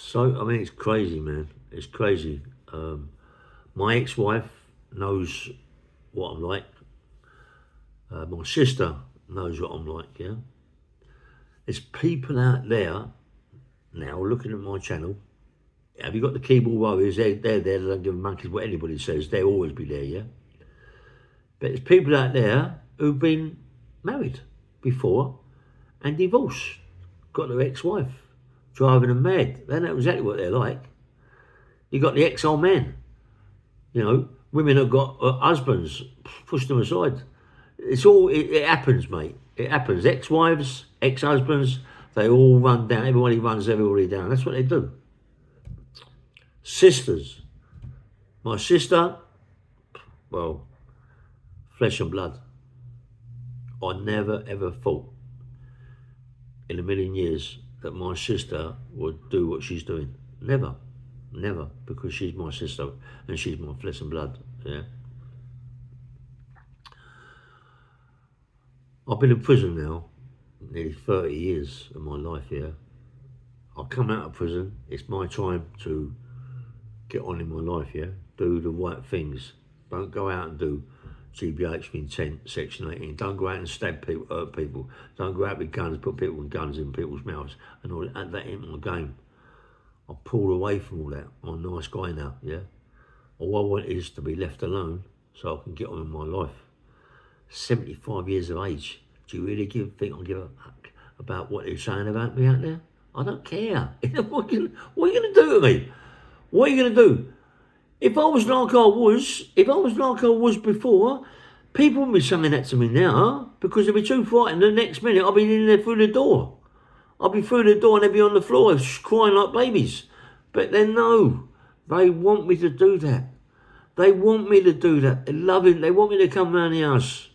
So, I mean, it's crazy, man. It's crazy. My ex-wife knows what I'm like. My sister knows what I'm like, yeah? There's people out there now looking at my channel. Have you got the keyboard warriors? They're there. They don't give a monkeys what anybody says. They'll always be there, yeah? But there's people out there who've been married before and divorced, got their ex-wife, driving them mad. They know exactly what they're like. You got the ex-old man, you know, women have got husbands, push them aside. It happens, mate. It happens. Ex-wives, ex-husbands, they all run down. Everybody runs everybody down. That's what they do. Sisters. My sister, well, flesh and blood. I never ever thought in a million years that my sister would do what she's doing. Never. Never. Because she's my sister and she's my flesh and blood. Yeah. I've been in prison now nearly 30 years of my life here. I come out of prison, it's my time to get on in my life, yeah? Do the right things. Don't go out and do GBH intent, Section 18. Don't go out and stab people, hurt people. Don't go out with guns, put people with guns in people's mouths and all that. That ain't my game. I pulled away from all that. I'm a nice guy now, yeah? All I want is to be left alone so I can get on with my life. 75 years of age. Do you really think I'll give a fuck about what they're saying about me out there? I don't care. What are you going to do to me? What are you going to do? If I was like I was before, people would be saying that to me now because they'd be too frightened. The next minute, I'll be in there through the door. I'll be through the door and they'll be on the floor crying like babies. But then no, they want me to do that. They want me to do that. They love it. They want me to come round the house.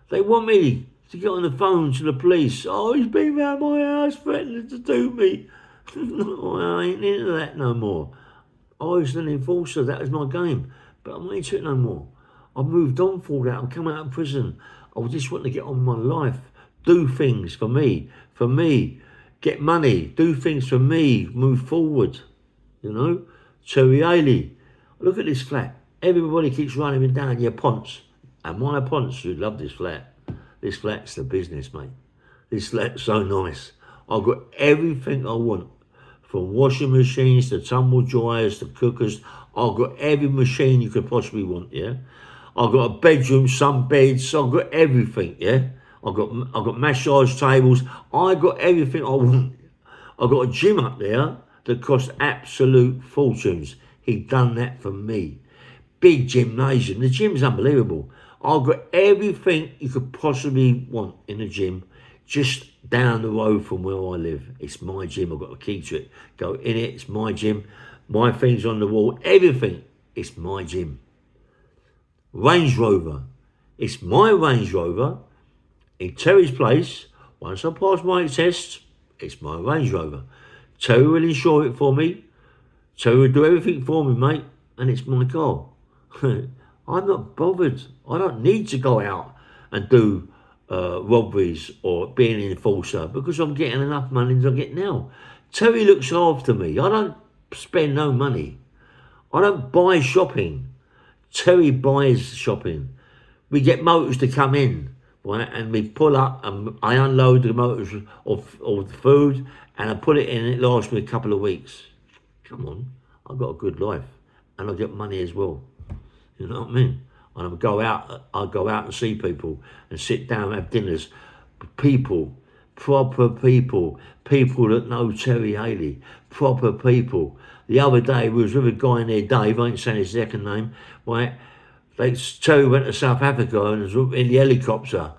They want me to get on the phone to the police. Oh, he's been round my house threatening to do me. I ain't into that no more. I was an enforcer. That was my game. But I'm not into it no more. I've moved on for that. I'm coming out of prison. I just want to get on with my life. Do things for me. For me. Get money. Do things for me. Move forward. You know? Cherry Haley. Look at this flat. Everybody keeps running me down. Yeah, Ponce. And my Ponce, you love this flat. This flat's the business, mate. This flat's so nice. I've got everything I want. From washing machines to tumble dryers to cookers. I've got every machine you could possibly want, yeah? I've got a bedroom, some beds. I've got everything, yeah? I've got massage tables. I've got everything I want. I've got a gym up there that costs absolute fortunes. He done that for me. Big gymnasium. The gym's unbelievable. I've got everything you could possibly want in the gym just down the road from where I live. It's my gym. I've got a key to it. Go in it. It's my gym. My things on the wall. Everything. It's my gym. Range Rover. It's my Range Rover in Terry's place. Once I pass my test, it's my Range Rover. Terry will insure it for me. Terry will do everything for me, mate. And it's my car. I'm not bothered. I don't need to go out and do robberies or be an enforcer because I'm getting enough money as I get now. Terry looks after me. I don't spend no money. I don't buy shopping. Terry buys shopping. We get motors to come in, right? And we pull up and I unload the motors of the food and I put it in and it lasts me a couple of weeks. Come on. I've got a good life and I get money as well. You know what I mean? And I'll go out and see people and sit down and have dinners. People, proper people that know Terry Haley, proper people. The other day we was with a guy in there, Dave, I ain't saying his second name, right? Terry went to South Africa and was in the helicopter,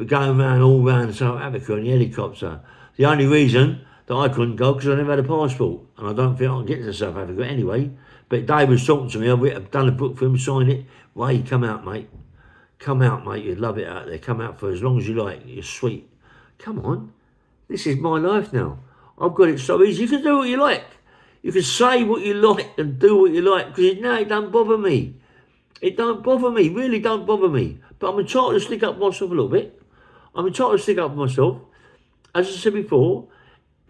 going around all around South Africa in the helicopter. The only reason that I couldn't go because I never had a passport and I don't think I can get to South Africa anyway. But Dave was talking to me. I've done a book for him, signed it. Ray, come out, mate. Come out, mate. You'd love it out there. Come out for as long as you like. You're sweet. Come on. This is my life now. I've got it so easy. You can do what you like. You can say what you like and do what you like because now it don't bother me. It don't bother me. Really don't bother me. But I'm entitled to stick up for myself a little bit. I'm entitled to stick up for myself. As I said before,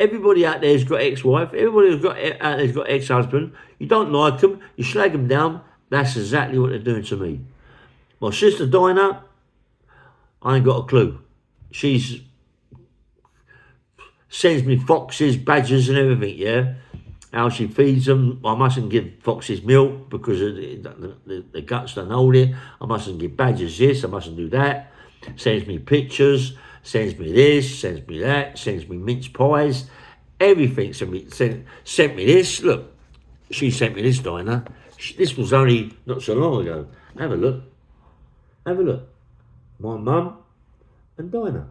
Everybody out there's got ex-wife. Everybody out there's got ex-husband. You don't like them. You slag them down. That's exactly what they're doing to me. My sister Dinah, I ain't got a clue. She's sends me foxes, badgers and everything, yeah? How she feeds them. I mustn't give foxes milk because the guts don't hold it. I mustn't give badgers this. I mustn't do that. Sends me pictures. Sends me this. Sends me that. Sends me mince pies. Everything. Sent me this. Look, she sent me this, Dinah. This was only not so long ago. Have a look. Have a look. My mum and Dinah.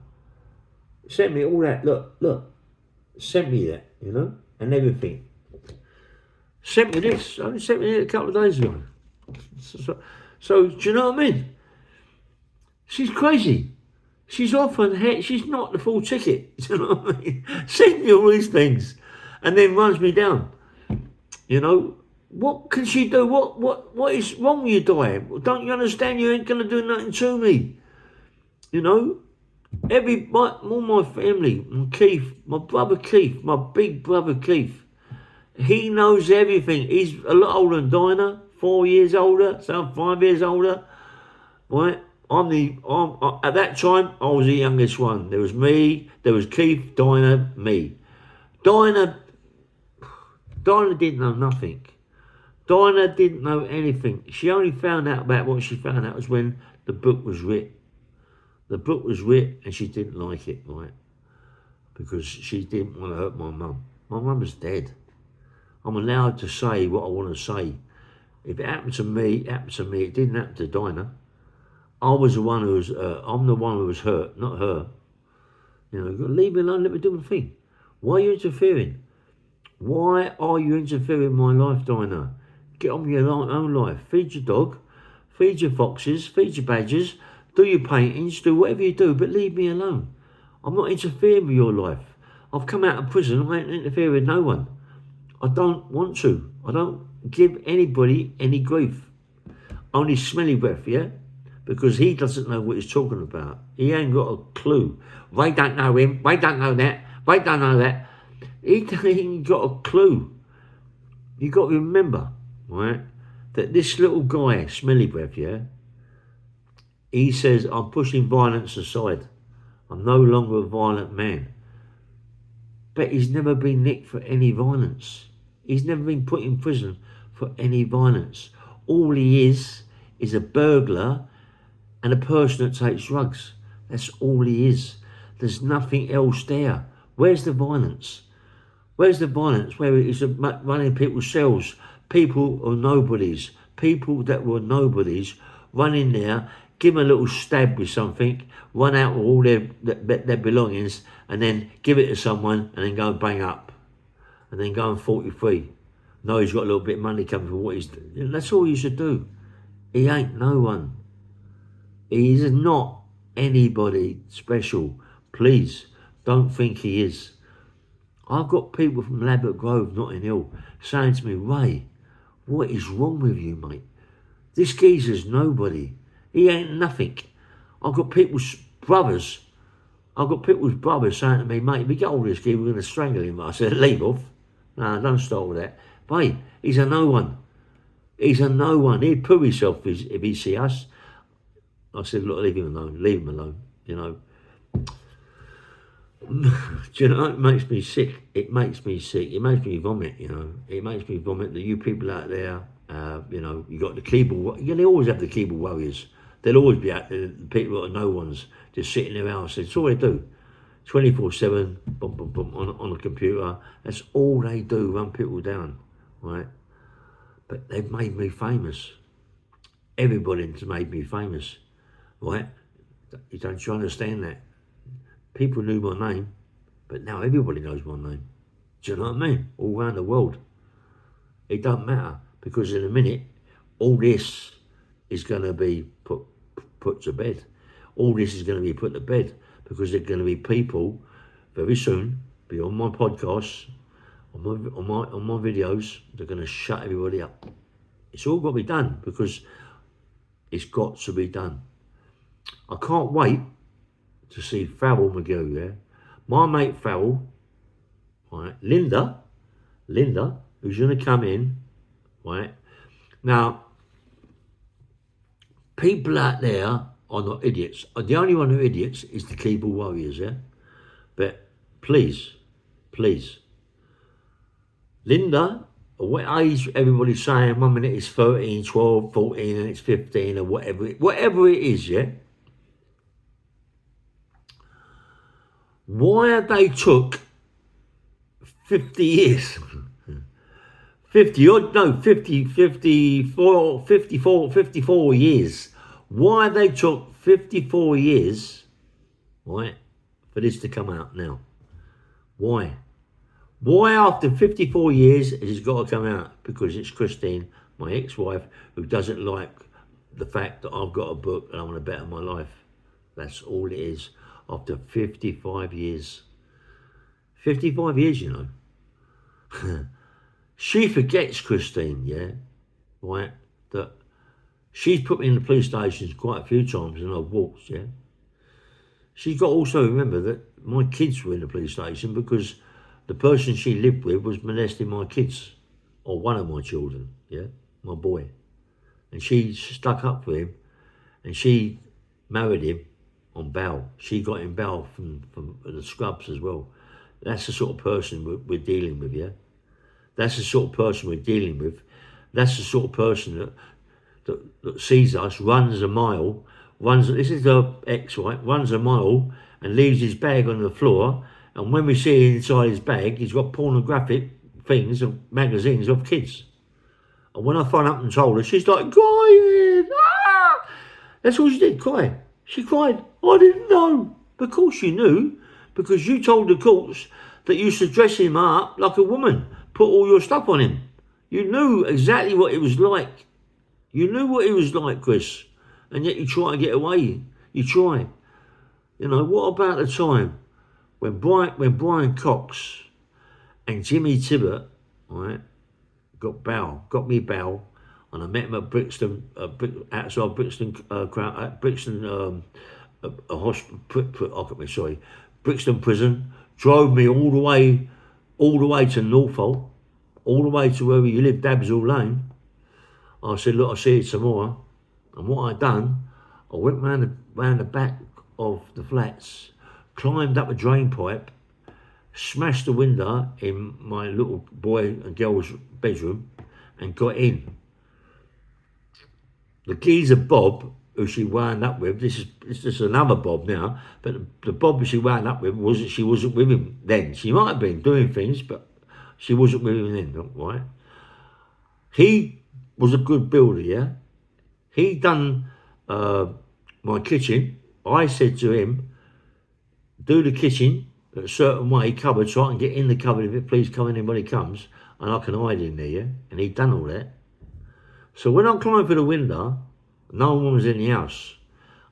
Sent me all that. Look. Sent me that, you know, and everything. Sent me this. Only sent me it a couple of days ago. So do you know what I mean? She's crazy. She's off on head. She's not the full ticket. Do you know what I mean? Send me all these things, and then runs me down. You know, what can she do? What is wrong with you, Diane? Don't you understand? You ain't gonna do nothing to me. You know. All my family, Keith, my brother Keith, my big brother Keith, he knows everything. He's a lot older than Dinah, 4 years older, so I'm 5 years older, right? At that time, I was the youngest one. There was me, there was Keith, Dinah, me. Dinah didn't know nothing. Dinah didn't know anything. She only found out about what she found out was when the book was written. The book was written and she didn't like it, right? Because she didn't want to hurt my mum. My mum is dead. I'm allowed to say what I want to say. If it happened to me, it happened to me. It didn't happen to Dinah. I'm the one who was hurt, not her. You know, leave me alone, let me do my thing. Why are you interfering? Why are you interfering in my life, Dinah? Get on with your own life. Feed your dog, feed your foxes, feed your badgers, do your paintings, do whatever you do, but leave me alone. I'm not interfering with your life. I've come out of prison, I ain't interfering with no one. I don't want to. I don't give anybody any grief. Only Smelly Breath, yeah? Because he doesn't know what he's talking about. He ain't got a clue. They don't know him, they don't know that, they don't know that. He ain't got a clue. You got to remember, right, that this little guy, Smelly Breath, yeah, he says, I'm pushing violence aside. I'm no longer a violent man. But he's never been nicked for any violence. He's never been put in prison for any violence. All he is a burglar and a person that takes drugs. That's all he is. There's nothing else there. Where's the violence? Where's the violence? Where he's running people's cells, people or nobodies, people that were nobodies, run in there, give them a little stab with something, run out with all their belongings, and then give it to someone, and then go and bang up, and then go and 43. No, he's got a little bit of money coming for what he's doing. That's all you should do. He ain't no one. He's not anybody special. Please, don't think he is. I've got people from Lambert Grove, Notting Hill, saying to me, Ray, what is wrong with you, mate? This geezer's nobody. He ain't nothing. I've got people's brothers saying to me, mate, if we get hold of this kid, we're going to strangle him. I said, leave off. No, don't start with that. Mate, he's a no one. He's a no one. He'd poo himself if he see us. I said, look, leave him alone, you know. Do you know, it makes me sick. It makes me vomit, you know. It makes me vomit that you people out there, you know, you got the keyboard, they always have the keyboard warriors. They'll always be out there, the people that are no ones, just sitting in their house. That's all they do. 24/7, boom, boom, boom, on a computer. That's all they do, run people down, right? But they've made me famous. Everybody's made me famous, right? Don't you understand that? People knew my name, but now everybody knows my name. Do you know what I mean? All around the world. It don't matter, because in a minute, all this is going to be put to bed. All this is going to be put to bed, because there's going to be people very soon, be on my podcasts, on my videos, they're going to shut everybody up. It's all got to be done, because it's got to be done. I can't wait to see Farrell McGill, yeah? My mate Farrell, right? Linda, who's going to come in, right? Now, people out there are not idiots. The only one who are idiots is the keyboard warriors, yeah? But please, Linda, what age everybody's saying, 1 minute it's 13, 12, 14, and it's 15 or whatever it is, yeah? Why they took 50 years, 50 odd, no, 50, 54, 54, 54 years. Why they took 54 years, right, for this to come out now? Why? Why after 54 years has it got to come out? Because it's Christine, my ex-wife, who doesn't like the fact that I've got a book and I want to better my life. That's all it is. After 55 years. 55 years, you know. She forgets, Christine, yeah, right, that she's put me in the police stations quite a few times and I've walked, yeah. She's got to also remember that my kids were in the police station because the person she lived with was molesting my kids, or one of my children, yeah, my boy. And she stuck up for him and she married him on bail. She got him bail from the scrubs as well. That's the sort of person we're dealing with, yeah? That's the sort of person we're dealing with. That's the sort of person that sees us, runs a mile, this is the ex, right, runs a mile and leaves his bag on the floor, and when we see inside his bag, he's got pornographic things and magazines of kids. And when I phoned up and told her, she's like crying. Ah! That's all she did, cry. She cried. I didn't know. Of course you knew, because you told the courts that you should dress him up like a woman, put all your stuff on him. You knew exactly what it was like. You knew what it was like, Chris, and yet you try to get away. You try. You know, what about the time when Brian Cox and Jimmy Tibbet, right, got me bail, and I met him at Brixton, outside Brixton, Brixton Prison, drove me all the way to Norfolk, all the way to where you live, Dabsall Lane. I said, look, I'll see you tomorrow. And what I done, I went round the back of the flats, climbed up a drain pipe, smashed the window in my little boy and girl's bedroom, and got in. The geezer Bob, who she wound up with, this is another Bob now, but the Bob she wound up with she wasn't with him then. She might have been doing things, but she wasn't with him then, right? He was a good builder, yeah? He done my kitchen. I said to him, do the kitchen a certain way, cupboard, so I can get in the cupboard if it please come in when he comes, and I can hide in there, yeah? And he'd done all that. So when I climbed through the window, no one was in the house.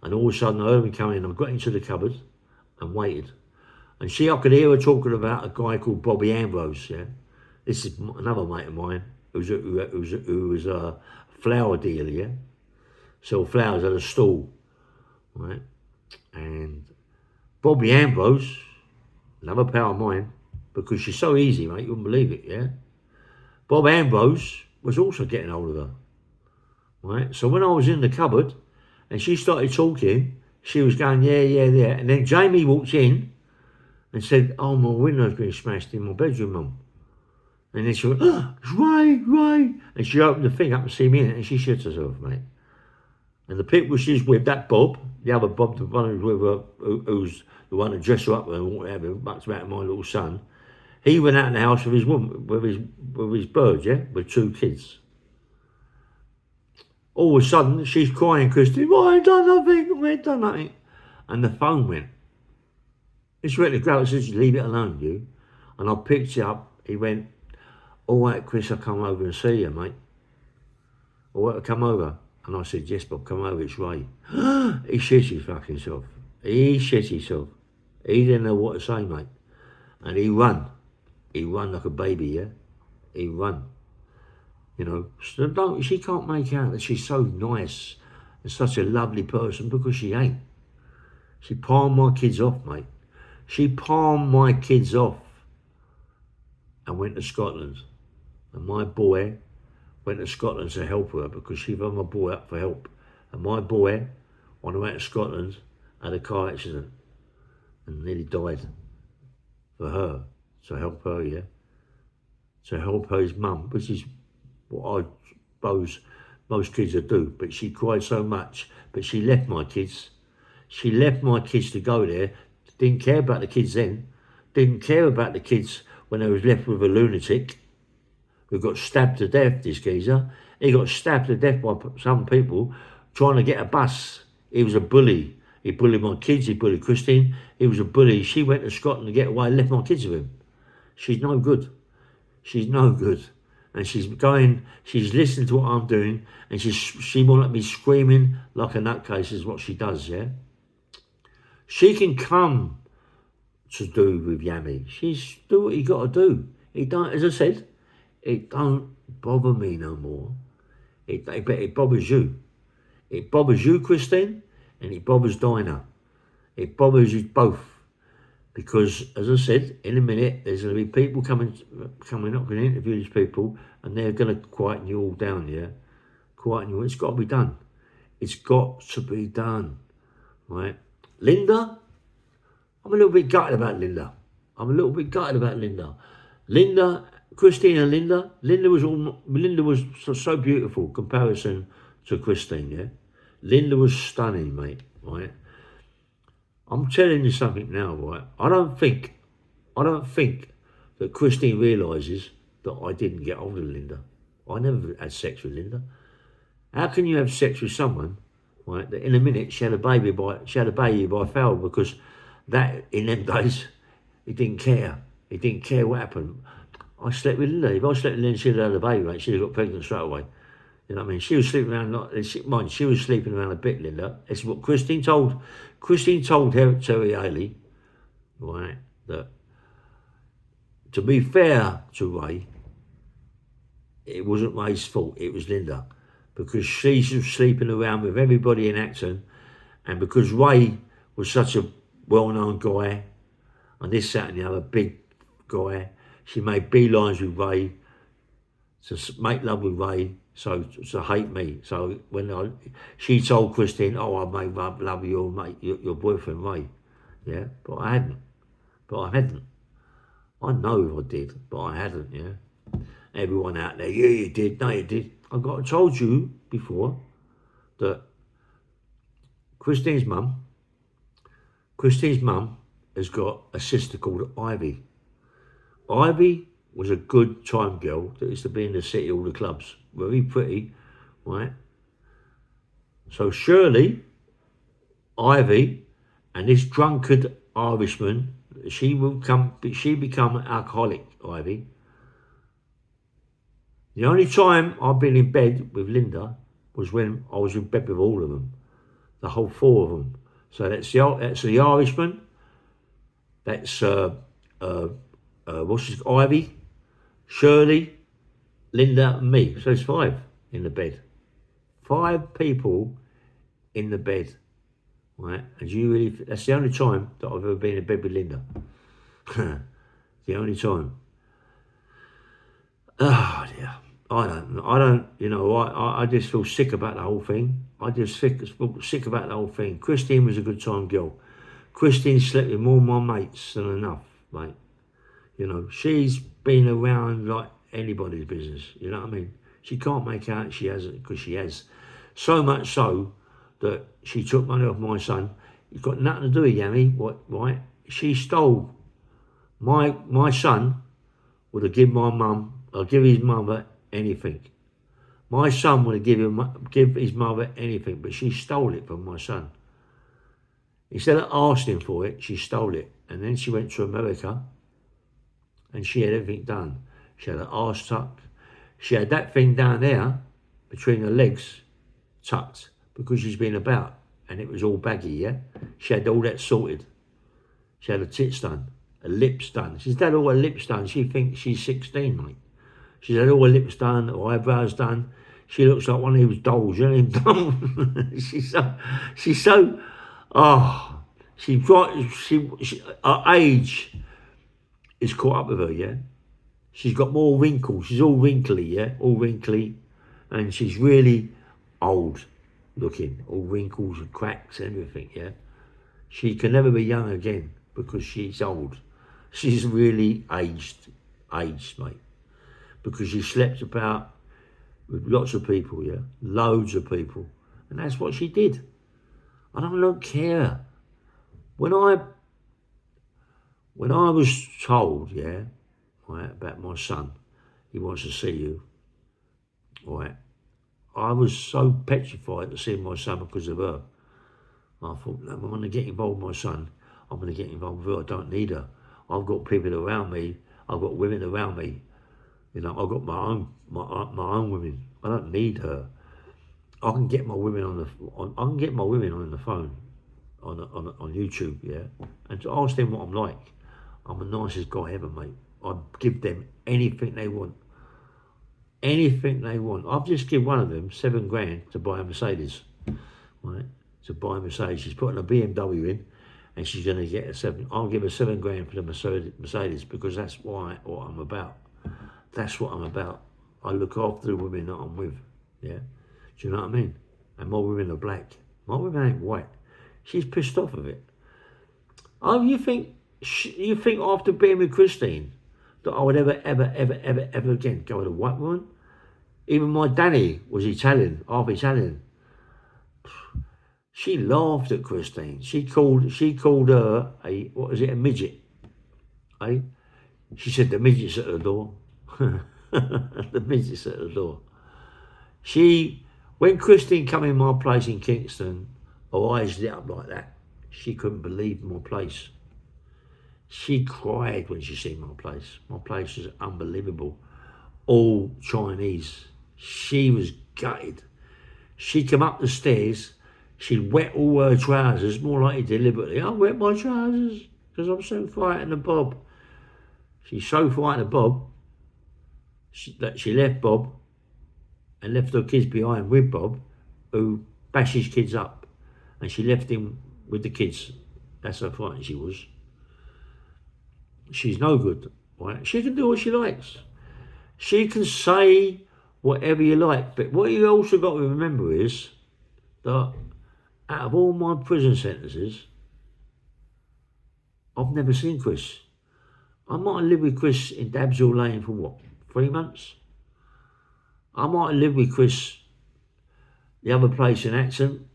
And all of a sudden I heard him come in. I got into the cupboard and waited. And I could hear her talking about a guy called Bobby Ambrose, yeah? This is another mate of mine who was a flower dealer, yeah? Sell flowers at a stall, right? And Bobby Ambrose, another pal of mine, because she's so easy, mate, you wouldn't believe it, yeah? Bob Ambrose was also getting hold of her, right? So when I was in the cupboard and she started talking, she was going, yeah. And then Jamie walked in and said, oh, my window's been smashed in my bedroom, Mum. And then she went, oh, it's Ray. And she opened the thing up and see me in it, and she shit herself, mate. And the people she's with, that Bob, the other Bob, the one who's with her, who's the one that dressed her up and whatever, much about my little son, he went out in the house with his woman, with his birds, yeah, with 2 kids. All of a sudden, she's crying, Christy, I ain't done nothing. And the phone went. This went to grab it, says, leave it alone, you. And I picked it up. He went, all right, Chris, I'll come over and see you, mate. All right, I'll come over. And I said, yes, Bob, come over, it's Ray. He shit his fucking self. He shit himself. He didn't know what to say, mate. And he run. He run like a baby, yeah? He run. You know, so she can't make out that she's so nice and such a lovely person, because she ain't. She palmed my kids off, mate. She palmed my kids off. and went to Scotland. And my boy went to Scotland to help her because she rang my boy up for help. And my boy, on the way to Scotland, had a car accident and nearly died for her, to help her, yeah? To help her, his mum, which is what I suppose most kids would do. But she cried so much, but she left my kids. She left my kids to go there. Didn't care about the kids then. Didn't care about the kids when they was left with a lunatic who got stabbed to death, this geezer. He got stabbed to death by some people trying to get a bus. He was a bully. He bullied my kids, he bullied Christine. He was a bully. She went to Scotland to get away and left my kids with him. She's no good. She's no good. And she's listening to what I'm doing, and she won't be screaming like a nutcase is what she does, yeah? She can come to do with Yammy. She's do what you got to do. It don't, as I said, it don't bother me no more. It bothers you. It bothers you, Christine, and it bothers Dinah. It bothers you both. Because, as I said, in a minute, there's going to be people coming up, going to interview these people, and they're going to quieten you all down, yeah? Quieten you. It's got to be done. It's got to be done, right? Linda, I'm a little bit gutted about Linda. Linda, Christine and Linda. Linda was so beautiful in comparison to Christine, yeah? Linda was stunning, mate, right? I'm telling you something now, right? I don't think that Christine realises that I didn't get hold of Linda. I never had sex with Linda. How can you have sex with someone, right, that in a minute she had a baby by foul, because that, in them days, he didn't care. He didn't care what happened. I slept with Linda. If I slept with Linda, she'd have had a baby, mate. She'd have got pregnant straight away. You know what I mean? She was sleeping around, she was sleeping around a bit, Linda. It's what Christine told Terry Haley, right, that to be fair to Ray, it wasn't Ray's fault, it was Linda. Because she was sleeping around with everybody in Acton, and because Ray was such a well-known guy, and this, that and the other, big guy, she made beelines with Ray, to make love with Ray, so to hate me. So when she told Christine, "Oh, I made love with your mate, your boyfriend Ray," yeah, but I hadn't. I know if I did, but I hadn't. Yeah, everyone out there, yeah, you did. No, you did. I told you before that Christine's mum has got a sister called Ivy. Ivy was a good time girl that used to be in the city, all the clubs. Very pretty, right? So surely, Ivy and this drunkard Irishman, she become an alcoholic, Ivy. The only time I've been in bed with Linda was when I was in bed with all of them, the whole four of them. So that's the Irishman, that's Ivy, Shirley, Linda and me. So it's 5 in the bed. 5 people in the bed, right? And that's the only time that I've ever been in bed with Linda. The only time. Oh dear. I don't, you know, I just feel sick about the whole thing. I just feel sick about the whole thing. Christine was a good time girl. Christine slept with more of my mates than enough, mate. You know, she's been around like anybody's business, you know what I mean? She can't make out she hasn't, because she has. So much so that she took money off my son. It's got nothing to do with Yammy, right? She stole. My son would have given my mum, or give his mother anything. My son would have give his mother anything, but she stole it from my son. Instead of asking for it, she stole it. And then she went to America, and she had everything done. She had her arse tucked. She had that thing down there between her legs tucked because she's been about, and it was all baggy, yeah? She had all that sorted. She had her tits done, her lips done. She's had all her lips done. She thinks she's 16, mate. She's had all her lips done, her eyebrows done. She looks like one of those dolls, you know, them dolls. she's so, oh, her age is caught up with her, yeah? She's got more wrinkles. She's all wrinkly, yeah, all wrinkly, and she's really old looking, all wrinkles and cracks and everything, yeah. She can never be young again because she's old. She's really aged, mate, because she slept about with lots of people, yeah, loads of people, and that's what she did. I don't care. When I was told, yeah, right, about my son, he wants to see you, right, I was so petrified to see my son because of her. I thought, no, I'm going to get involved with my son. I'm going to get involved with her. I don't need her. I've got people around me. I've got women around me. You know, I've got my own women. I don't need her. I can get my women on the phone on YouTube, yeah, and to ask them what I'm like. I'm the nicest guy ever, mate. I give them anything they want. Anything they want. I've just given one of them $7,000 to buy a Mercedes, right? To buy a Mercedes. She's putting a BMW in, and she's going to get a seven. I'll give her $7,000 for the Mercedes because that's what I'm about. That's what I'm about. I look after the women that I'm with. Yeah, do you know what I mean? And my women are black. My women ain't white. She's pissed off of it. Oh, you think after being with Christine that I would ever again go with a white woman? Even my Danny was Italian, half Italian. She laughed at Christine. She called her a midget? Eh? She said the midget's at the door. The midget's at the door. When Christine came in my place in Kingston, her eyes lit up like that. She couldn't believe my place. She cried when she seen my place. My place was unbelievable. All Chinese. She was gutted. She came up the stairs. She'd wet all her trousers, more likely deliberately. I wet my trousers because I'm so frightened of Bob. She's so frightened of Bob that she left Bob and left her kids behind with Bob, who bashes kids up. And she left him with the kids. That's how frightened she was. She's no good, right? She can do what she likes. She can say whatever you like. But what you also got to remember is that out of all my prison sentences, I've never seen Chris. I might have lived with Chris in Dabsall Lane for what, 3 months? I might have lived with Chris the other place in Acton,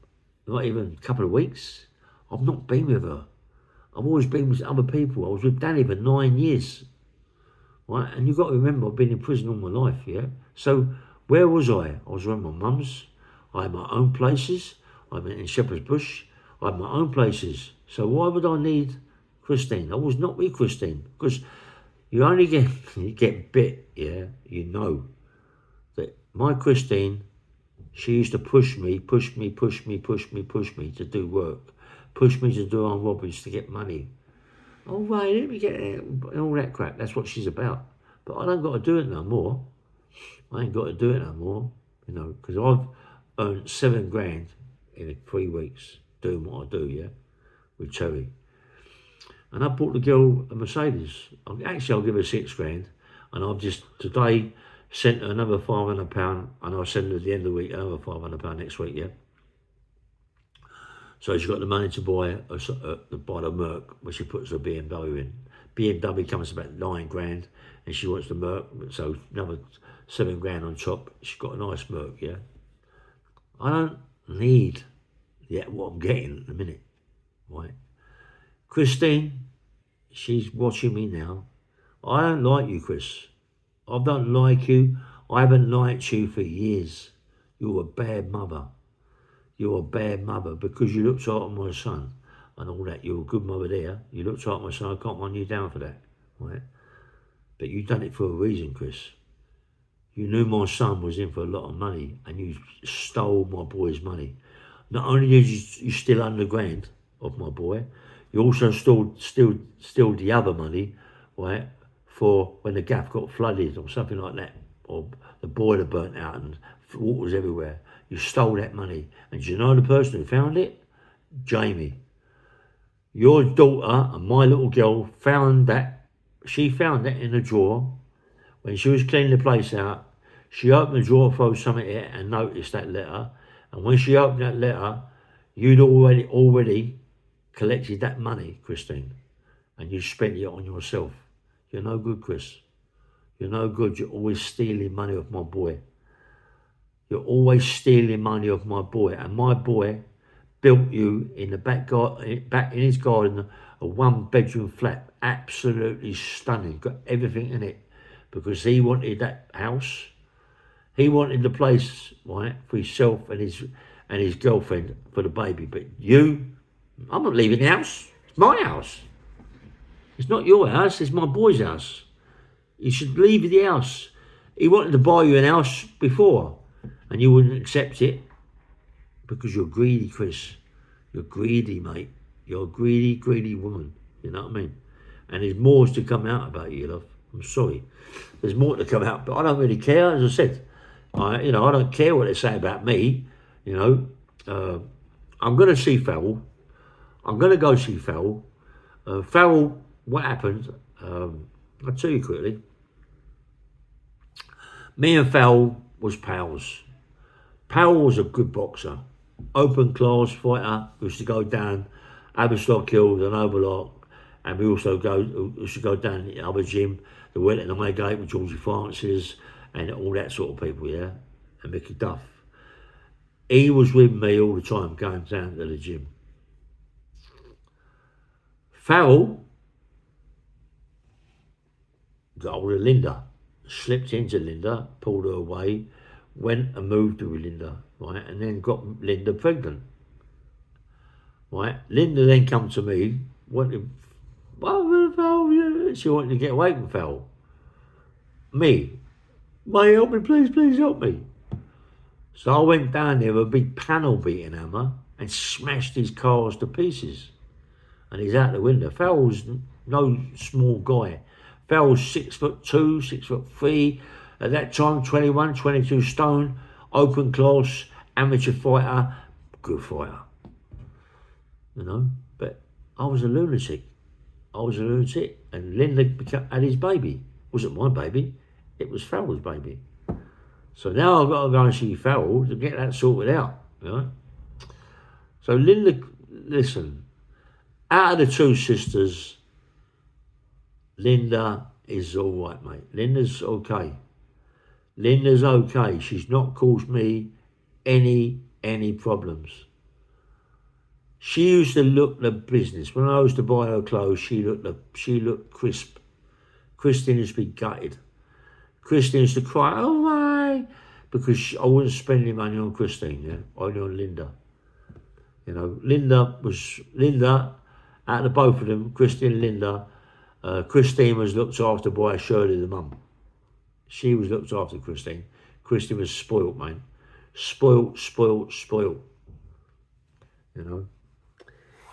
not even a couple of weeks. I've not been with her. I've always been with other people. I was with Danny for 9 years, right? And you've got to remember, I've been in prison all my life, yeah? So where was I? I was around my mum's. I had my own places. I went in Shepherd's Bush. I had my own places. So why would I need Christine? I was not with Christine because you only get bit, yeah? You know that my Christine, she used to push me to do work. Push me to do armed robberies to get money. Oh, right, let me get it, and all that crap. That's what she's about. But I don't got to do it no more. I ain't got to do it no more, you know, because I've earned $7,000 in 3 weeks doing what I do, yeah, with Terry. And I bought the girl a Mercedes. Actually, I'll give her $6,000. And I've just today sent her another £500, and I'll send her at the end of the week another £500 next week, yeah. So she's got the money to buy the Merc, where she puts her BMW in. BMW comes about $9,000, and she wants the Merc, so another $7,000 on top. She's got a nice Merc, yeah. I don't need what I'm getting at the minute, right? Christine, she's watching me now. I don't like you, Chris. I don't like you. I haven't liked you for years. You're a bad mother. You're a bad mother because you looked after my son and all that. You're a good mother there. You looked after my son. I can't run you down for that, right? But you done it for a reason, Chris. You knew my son was in for a lot of money and you stole my boy's money. Not only did you steal $100,000 of my boy, you also stole the other money, right, for when the gaff got flooded or something like that, or the boiler burnt out and water was everywhere. You stole that money. And do you know the person who found it? Jamie. Your daughter and my little girl found that. She found that in a drawer when she was cleaning the place out, she opened the drawer, threw something in it, and noticed that letter. And when she opened that letter, you'd already collected that money, Christine, and you spent it on yourself. You're no good, Chris. You're no good. You're always stealing money off my boy. You're always stealing money off my boy. And my boy built you in the back in his garden, a 1-bedroom flat. Absolutely stunning. Got everything in it. Because he wanted that house. He wanted the place, right, for himself and his girlfriend for the baby. But you, I'm not leaving the house. It's my house. It's not your house. It's my boy's house. You should leave the house. He wanted to buy you an house before, and you wouldn't accept it because you're greedy, Chris. You're greedy, mate. You're a greedy, greedy woman. You know what I mean? And there's more to come out about you, love. I'm sorry. There's more to come out, but I don't really care. As I said, I don't care what they say about me. I'm going to see Farrell. I'm going to go see Farrell. Farrell, what happened? I'll tell you quickly. Me and Farrell was pals. Farrell was a good boxer. Open class fighter. We used to go down Aberstock Hills and Overlock. And we also used to go down the other gym, the Wellington and Highgate with Georgie Francis and all that sort of people, yeah? And Mickey Duff. He was with me all the time going down to the gym. Farrell got hold of Linda, slipped into Linda, pulled her away, went and moved with Linda, right, and then got Linda pregnant, right. Linda then come to me, she wanted to get away from Farrell. Me, mate, help me, please help me. So I went down there with a big panel beating hammer and smashed his cars to pieces. And he's out the window. Farrell's no small guy. Farrell's 6'2", 6'3". At that time, 21, 22 stone, open class, amateur fighter, good fighter. But I was a lunatic. And Linda had his baby. It wasn't my baby. It was Farrell's baby. So now I've got to go and see Farrell to get that sorted out. So Linda, listen. Out of the two sisters, Linda is all right, mate. Linda's okay. She's not caused me any problems. She used to look the business. When I used to buy her clothes, she looked crisp. Christine used to be gutted. Christine used to cry, oh my, because I wasn't spending money on Christine, yeah, only on Linda. Linda. Out of both of them, Christine and Linda, Christine was looked after by Shirley, the mum. She was looked after Christine. Christine was spoilt, man. Spoilt.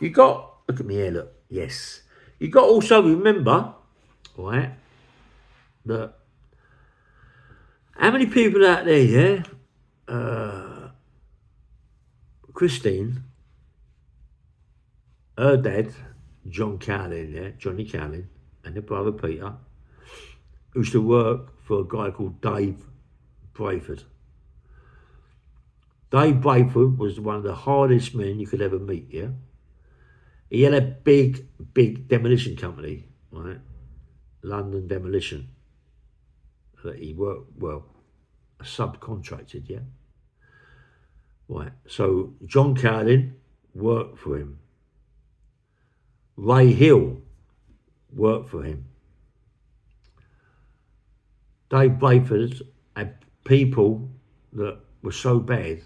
You got, look at me here, look, yes. You got to also remember, right, that how many people out there, Christine, her dad, Johnny Cowlin, and their brother Peter, used to work for a guy called Dave Brayford. Dave Brayford was one of the hardest men you could ever meet, yeah? He had a big demolition company, right? London Demolition, that he worked, subcontracted, yeah? Right, so John Cowlin worked for him. Ray Hill worked for him. Dave Brayford had people that were so bad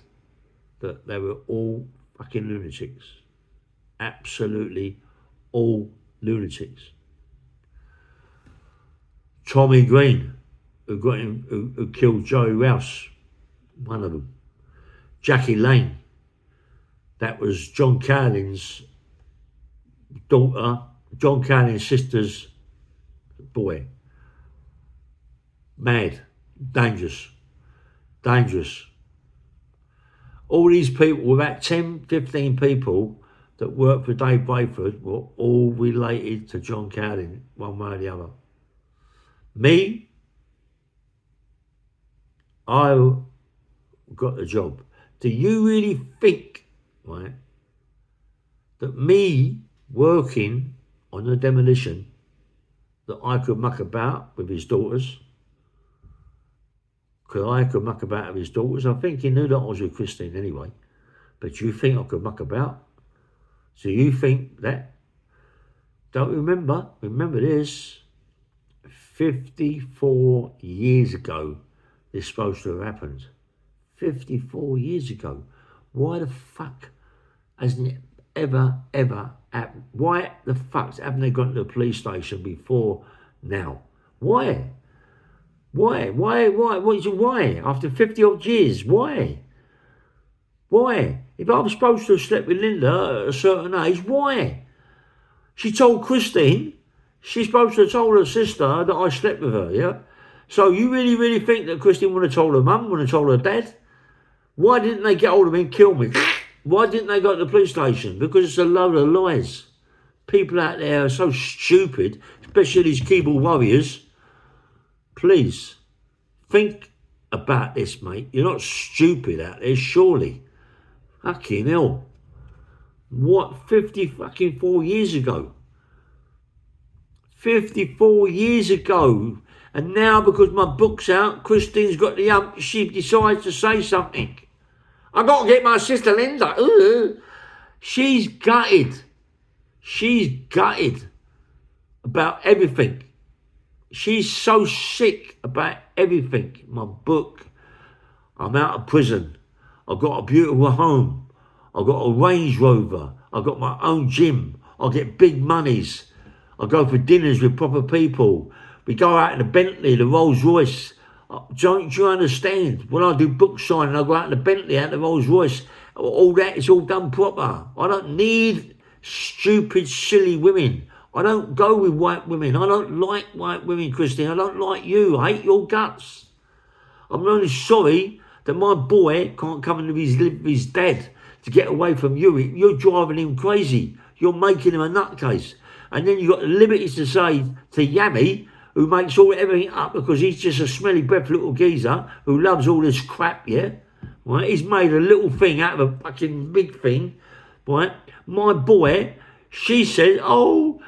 that they were all fucking lunatics. Absolutely all lunatics. Tommy Green, who killed Joey Rouse, one of them. Jackie Lane, that was John Cowlin's daughter, John Cowlin's sister's boy. Mad, dangerous. All these people, about 10, 15 people that worked for Dave Brayford were all related to John Cowlin, one way or the other. Me, I got the job. Do you really think, right, that me working on the demolition, that I could muck about with his daughters? Because I could muck about with his daughters. I think he knew that I was with Christine anyway. But you think I could muck about? So you think that? Don't remember this. 54 years ago, this supposed to have happened. 54 years ago. Why the fuck hasn't it ever happened? Why the fuck haven't they gone to the police station before now? Why? Why? Why? After 50 odd years, why? Why? If I was supposed to have slept with Linda at a certain age, why? She told Christine, she's supposed to have told her sister that I slept with her, yeah? So you really think that Christine would have told her mum, would have told her dad? Why didn't they get hold of me and kill me? Why didn't they go to the police station? Because it's a load of lies. People out there are so stupid, especially these keyboard warriors. Please, think about this, mate. You're not stupid out there, surely. Fucking hell. What, 54 years ago? 54 years ago. And now, because my book's out, Christine's got the ump, she decides to say something. I've got to get my sister Linda. Ugh. She's gutted. She's gutted about everything. She's so sick about everything. My book. I'm out of prison. I've got a beautiful home. I've got a Range Rover. I've got my own gym. I get big monies. I go for dinners with proper people. We go out in the Bentley, the Rolls Royce. Don't you understand? When I do book signing, I go out in the Bentley, out in the Rolls Royce. All that is all done proper. I don't need stupid, silly women. I don't go with white women. I don't like white women, Christine. I don't like you. I hate your guts. I'm only sorry that my boy can't come and live with his dad to get away from you. You're driving him crazy. You're making him a nutcase. And then you've got the liberties to say to Yammy, who makes everything up because he's just a smelly breath little geezer who loves all this crap, yeah? Right? He's made a little thing out of a fucking big thing, right? My boy, she said, oh,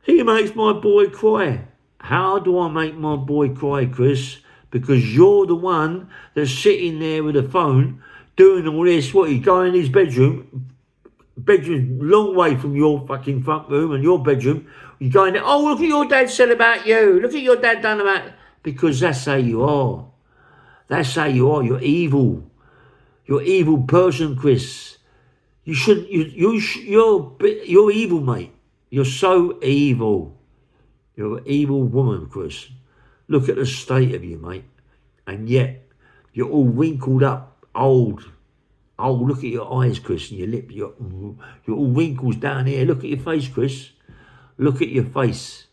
he makes my boy cry. How do I make my boy cry, Chris? Because you're the one that's sitting there with a phone doing all this. What, you go in his bedroom's long way from your fucking front room and your bedroom. You go in there, oh, look what your dad said about you. Look what your dad done about. Because that's how you are. That's how you are. You're evil. You're an evil person, Chris. You shouldn't. You're evil, mate. You're so evil. You're an evil woman, Chris. Look at the state of you, mate. And yet you're all wrinkled up, old. Oh, look at your eyes, Chris, and your lip. You're all wrinkles down here. Look at your face, Chris. Look at your face.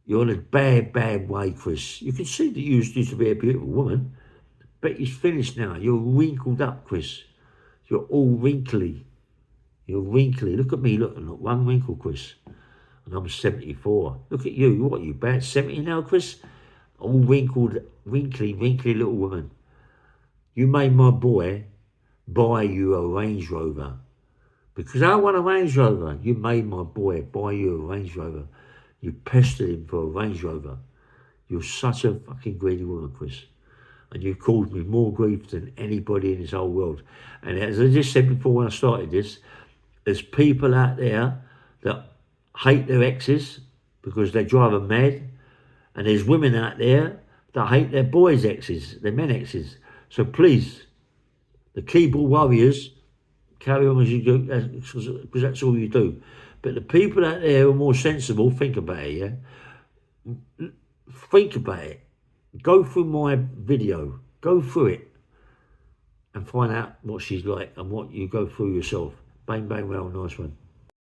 You're in a bad way, Chris. You can see that you used to be a beautiful woman, but it's finished now. You're wrinkled up, Chris. You're all wrinkly. You're wrinkly. Look at me, look one wrinkle, Chris. And I'm 74. Look at you. What are you, about 70 now, Chris? All wrinkled, wrinkly little woman. You made my boy buy you a Range Rover. Because I want a Range Rover. You made my boy buy you a Range Rover. You pestered him for a Range Rover. You're such a fucking greedy woman, Chris. And you caused me more grief than anybody in this whole world. And as I just said before when I started this, there's people out there that hate their exes because they drive them mad. And there's women out there that hate their boys' exes, their men exes. So please, the keyboard warriors, carry on as you do, because that's all you do. But the people out there who are more sensible, think about it, yeah? Think about it. Go through my video. Go through it. And find out what she's like and what you go through yourself. Bang, bang, well, nice one.